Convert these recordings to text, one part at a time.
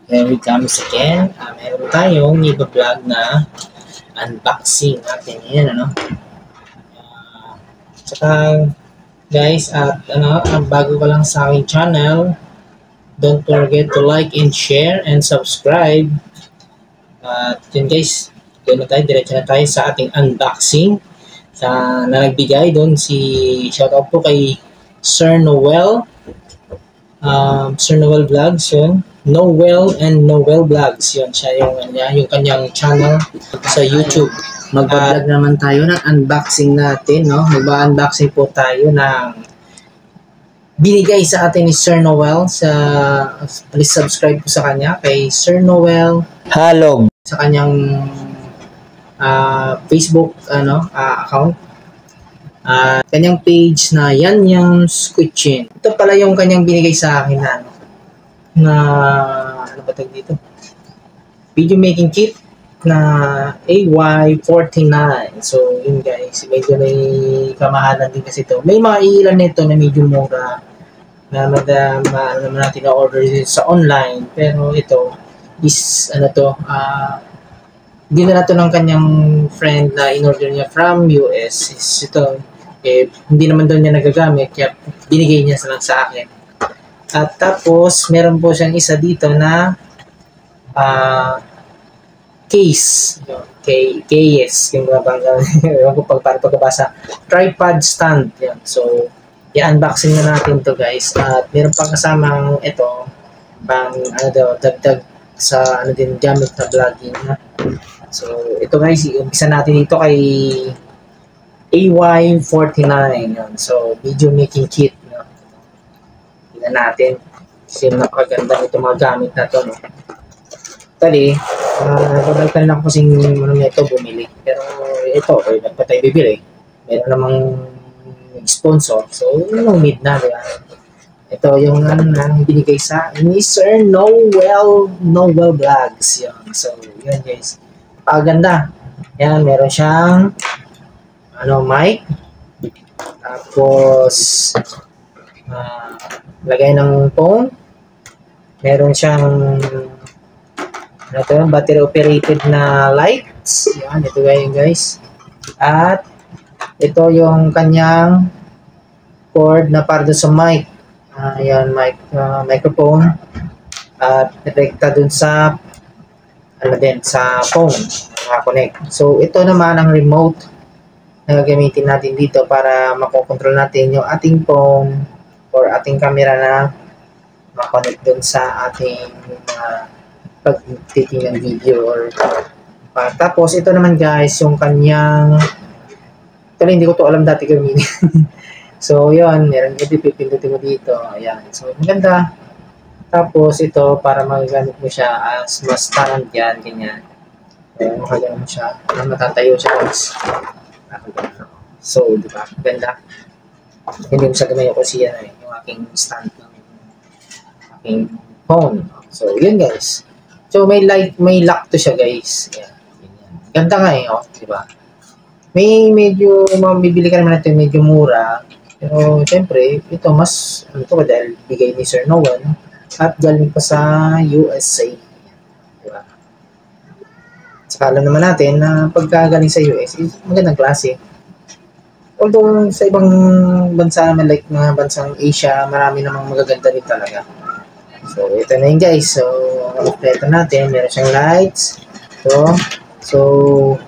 Here we comes again. Meron tayong i-vlog na unboxing natin yan, ano. Tsaka guys, at bago ka lang sa aking channel, don't forget to like and share and subscribe. At yun guys, doon na tayo, diretso na tayo sa ating unboxing. Na nagbigay doon shoutout po kay Sir Noel. Sir Noel Vlogs yun. Noel and Noel Vlogs yun. Siya yung kanyang channel sa YouTube. Mag-vlog naman tayo ng unboxing natin, no? Mag-unboxing po tayo ng binigay sa atin ni Sir Noel. Please subscribe po sa kanya kay Sir Noel Halog sa kanyang Facebook account. Kanyang page na Yan Yams Kitchen. Ito pala yung kanyang binigay sa akin na ano ba tawag dito? Video making kit na AY49. So, yun guys, medyo may kamahalan din kasi ito. May mga ilan nito na medyo mura na naman natin na-order sa online. Pero ito is, dinala to ng kanyang friend na in-order niya from US. Ito, hindi naman daw niya nagagamit, kaya binigay niya lang sa akin. At tapos, meron po siyang isa dito na case. Case. Yung para pagkabasa. Tripod stand. Yan. So, i-unboxing na natin to guys. At meron pang kasamang ito, dagdag sa gamit na vlogging. So, ito guys, umpisa natin dito kay AY49. Yun. So, video making kit. No? Tingnan natin. Kasi napakaganda ito mga gamit na to. No? Tali, nagpabalikan lang kasi ito bumili. Pero ito, ba't pa tayo bibili? Meron namang sponsor. So, no need na. Diba? Ito yung binigay sa ni Sir Noel Vlogs. Yun. So, yun guys. Paganda. Yan, meron siyang mic. Tapos lagay ng phone. Meron siyang battery operated na lights. Yan, ito guys. At ito yung kanyang cord na para sa mic. Yan, microphone. At direkta dun sa sa phone nakakonect. So, ito naman ang remote na gagamitin natin dito para makokontrol natin yung ating phone or ating camera na makonect dun sa ating pagtitingin ng video or tapos ito naman guys yung kanyang hindi ko to alam dati gamitin. So, yun, meron ito pipindutin mo dito. Ayan. So, maganda. Tapos ito para magagamit mo siya as mas stand yan, ganyan. Makagano mo siya. Matatayo siya guys. So, di ba? Ganda. Hindi mo siya gamayo kasi yan yung aking stand ng aking phone. So, yun guys. So, may lock to siya guys. Yan. Ganda nga di ba? May medyo, mabibili ka naman natin medyo mura. Pero, syempre, ito mas, dahil bigay ni Sir Noel, at galing pa sa USA. Diba? Saka alam naman natin na pagka galing sa US, magandang klase. Although sa ibang bansa naman, like mga bansang Asia, marami namang magaganda rin talaga. So, ito na yun guys. So, kompleto natin. Meron siyang lights. So,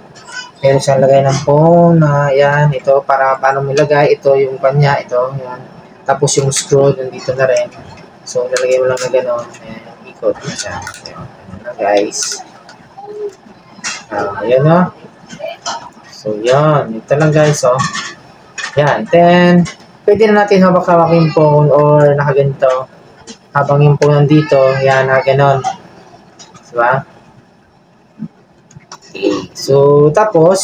meron siyang lagay ng phone. Yan, ito para paano mo ilagay. Ito yung kanya. Ito, yan. Tapos yung screw, nandito na rin. So, lalagay mo lang na gano'n. Ikot na siya. Ayan na guys. Ayan o. So, yan. Ito lang guys Yan. Then, pwede na natin hawak-hawak yung phone or nakaganito. Habang yung phone nandito, yan, gano'n. Diba? Okay. So, tapos,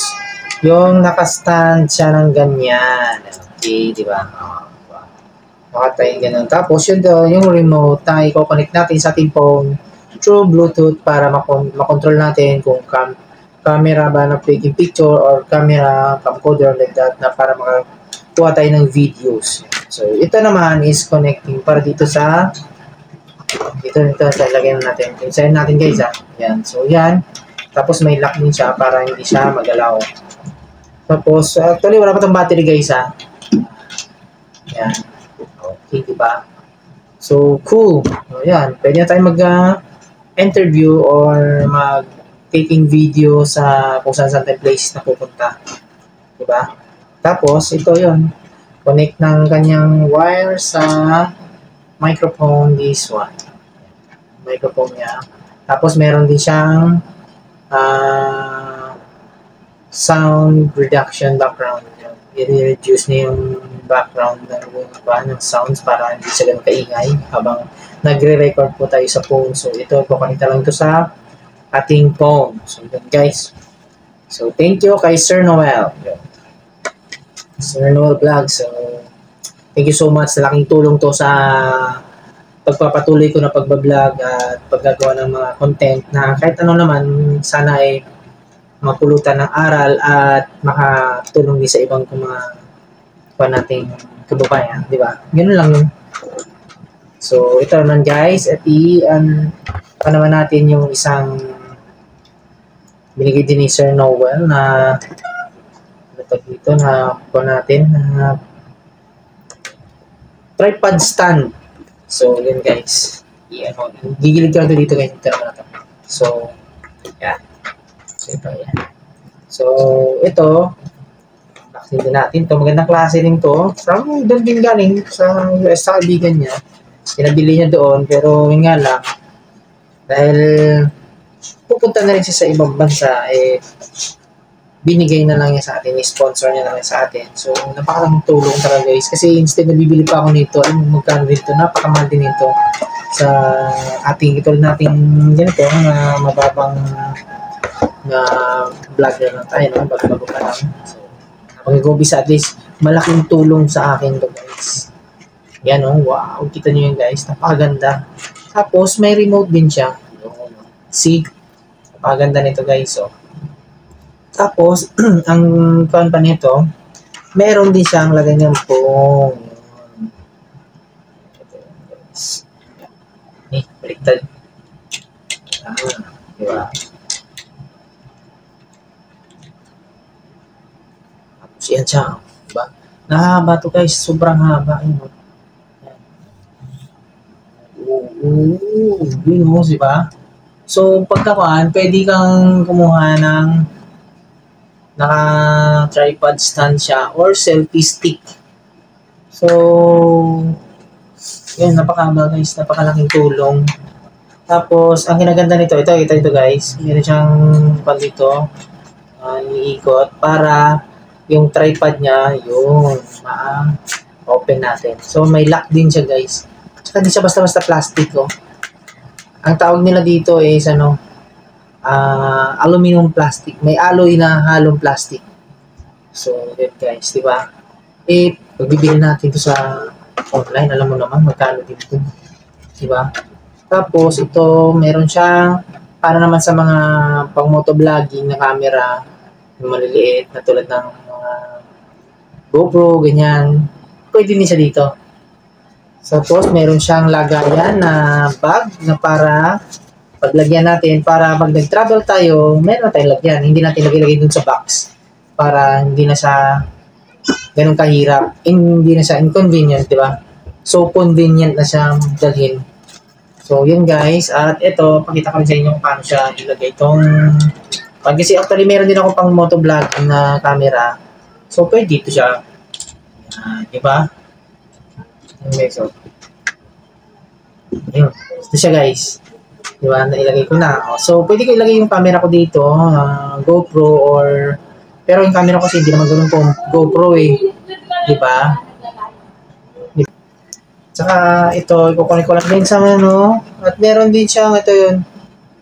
yung nakastand siya ng ganyan. Okay, diba? Makatayin ganun. Tapos yun daw, yung remote na i-connect natin sa ating phone through Bluetooth para makontrol natin kung camera ba na taking picture or camera, camcorder like that na para makakuha tayo ng videos. So, ito naman is connecting para dito sa Ito, ilagay na natin. Insayin natin guys Yan. So, yan. Tapos may lock din siya para hindi siya magalaw. Tapos, actually, wala pa itong battery guys Yan. Okay, diba? So, cool. So, yan. Pwede na tayo mag-interview or mag-taking video sa kung saan tayo place na pupunta. Diba? Tapos, ito yon connect ng kanyang wire sa microphone, this one. Microphone niya. Tapos, meron din siyang sound reduction background. I-reduce niya yung background ng sounds para hindi siya ganun kaingay habang nagre-record po tayo sa phone. So, ito, kukonekta lang ito sa ating phone. So, yun guys. So, thank you kay Sir Noel. Sir Noel Vlog. So, thank you so much. Laking tulong to sa pagpapatuloy ko na pagbablog at paggagawa ng mga content na kahit ano naman, sana ay mapulutan ng aral at makatulong din sa ibang mga nating kababayan, di ba? Ganun lang yun. So, ito naman guys, at naman natin yung isang binigay din ni Sir Noel na dito na po natin na tripod stand. So, yun guys. Gigilid ka dito guys. So, yan. So, ito, vaccine din natin. Ito, magandang klase din to. From doon din galing sa US sa kaibigan niya. Pinabili niya doon, pero yun nga lang, dahil pupunta na rin siya sa ibang bansa, binigay na lang niya sa atin, sponsor niya na lang sa atin. So, napakalang tulong talaga guys. Kasi instead na bibili pa ako nito, ay magkano dito, napakamahal din ito sa ating, itulad nating ganito, na mababang na vlogger lang tayo, no? Bago pa lang. So, pag-umpisa at least, malaking tulong sa akin to guys. Yan wow, kita nyo yun guys, napakaganda. Tapos, may remote din siya. See, napakaganda nito guys, Tapos, ang pa nito, meron din siyang lagay ng phone. Baliktad. Diba? Yan siya, diba? Nahaba to guys, sobrang haba. Yun diba? So, pagkakuan, pwede kang kumuha ng naka-tripod stand siya or selfie stick. So, yun, napakahaba guys, napakalaking tulong. Tapos, ang kinaganda nito, ito guys, meron siyang dito, iikot para yung tripod niya, yun, ma-open natin. So, may lock din siya, guys. Tsaka hindi siya basta-basta plastic, Ang tawag nila dito is, aluminum plastic. May alloy na halong plastic. So, yun, guys, di ba? Pagbibili natin ito sa online, alam mo naman, magkano din ito. Di ba? Tapos, ito, meron siyang, para naman sa mga pang-motovlogging na camera, yung maliliit, na tulad ng GoPro, ganyan. Pwede din siya dito. Tapos, meron siyang lagayan na bag na para paglagyan natin, para pag nag-travel tayo, meron tayong lagyan. Hindi natin lagay dun sa box para hindi na siya ganun kahirap. Hindi na siya inconvenient, di ba? So, convenient na siyang dalhin. So, yun guys. At ito, pakita ko sa inyo kung paano siya ilagay itong kasi actually, meron din ako pang motovlog na camera. So, pwede dito siya. Diba? Okay, so. Ayun. Ito siya, guys. Diba? Nailagay ko na. So, pwede ko ilagay yung camera ko dito. GoPro or... Pero yung camera ko kasi hindi naman ganun po. GoPro Diba? Tsaka, ito, ikukunin ko lang din sa At meron din siyang, ito yun.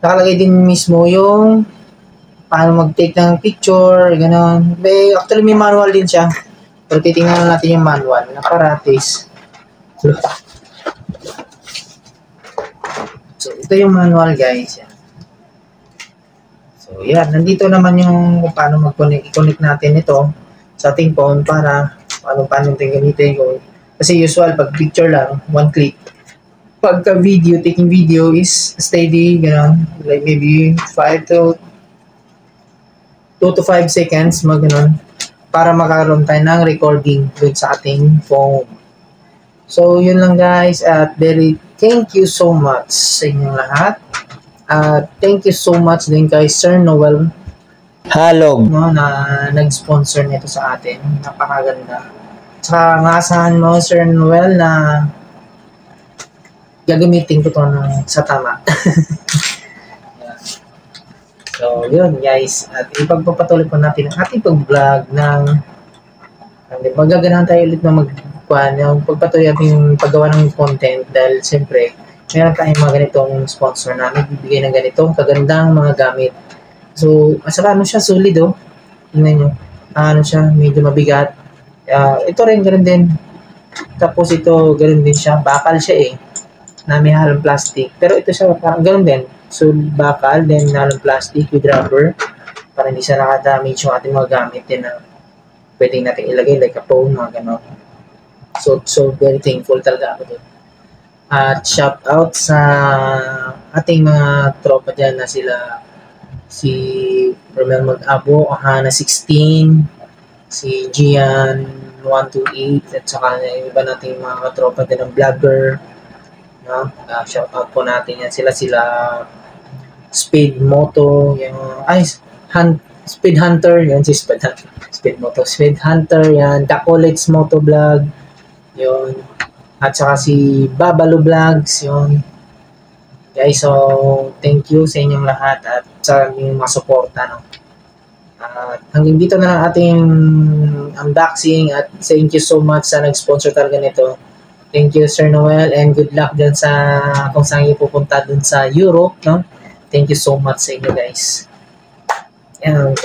Nakalagay din mismo yung paano mag-take ng picture, gano'n. Actually, may manual din siya. Pero titingnan natin yung manual. Nakaratis. So, ito yung manual, guys. Yan. So, yan. Nandito naman yung kung paano i-connect natin ito sa ating phone para paano natin gamitin ko. Kasi usual, pag picture lang, one click. pagka video, taking video is steady, gano'n. Like maybe 2 to 5 seconds, gano'n. Para makaroon tayo ng recording dun sa ating phone. So, yun lang guys. At thank you so much sa inyong lahat. Thank you so much din kay Sir Noel Halog, no, na nag-sponsor nito sa atin. Napakaganda. Tsaka ngasahan mo, Sir Noel, na gagamitin ko to sa tama. So, yun guys. At ipagpapatuloy po natin ang ating pag-vlog ng magaganahan tayo ulit na yung pagpatuloy natin yung paggawa ng content dahil siyempre meron tayong mga ganitong sponsor na nagbibigay ng ganitong kagandang mga gamit. So, saka ano siya, solid oh. Tingnan nyo. Ano siya, medyo mabigat. Ito rin, ganoon din. Tapos ito, ganoon din siya. Bakal siya eh. Na may halong plastic. Pero ito siya, parang ganoon din. So, bakal, then halong plastic with rubber. Para hindi siya nakadamage yung ating mga gamit din na pwedeng natin ilagay like a phone, mga gano'n. So very thankful talaga ako doon. At shout out sa ating mga tropa dyan na sila si Romel Mag-abo, Hana 16, si Gian 128, at saka yung iba nating mga katropa din ng vlogger. No? Shout out po natin yan. Sila Speed Moto, yung Speed Hunter, yan si Speed Hunter, yan, The College Moto Vlog, yun, at saka si Babalo Vlogs, yun. Guys, so, thank you sa inyong lahat at sa inyong mga suporta, no? Hanggang dito na lang ating unboxing at thank you so much sa nag-sponsor talaga nito. Thank you, Sir Noel, and good luck dyan sa kung saan kayo pupunta dun sa Europe, no? Thank you so much sa inyo, guys. And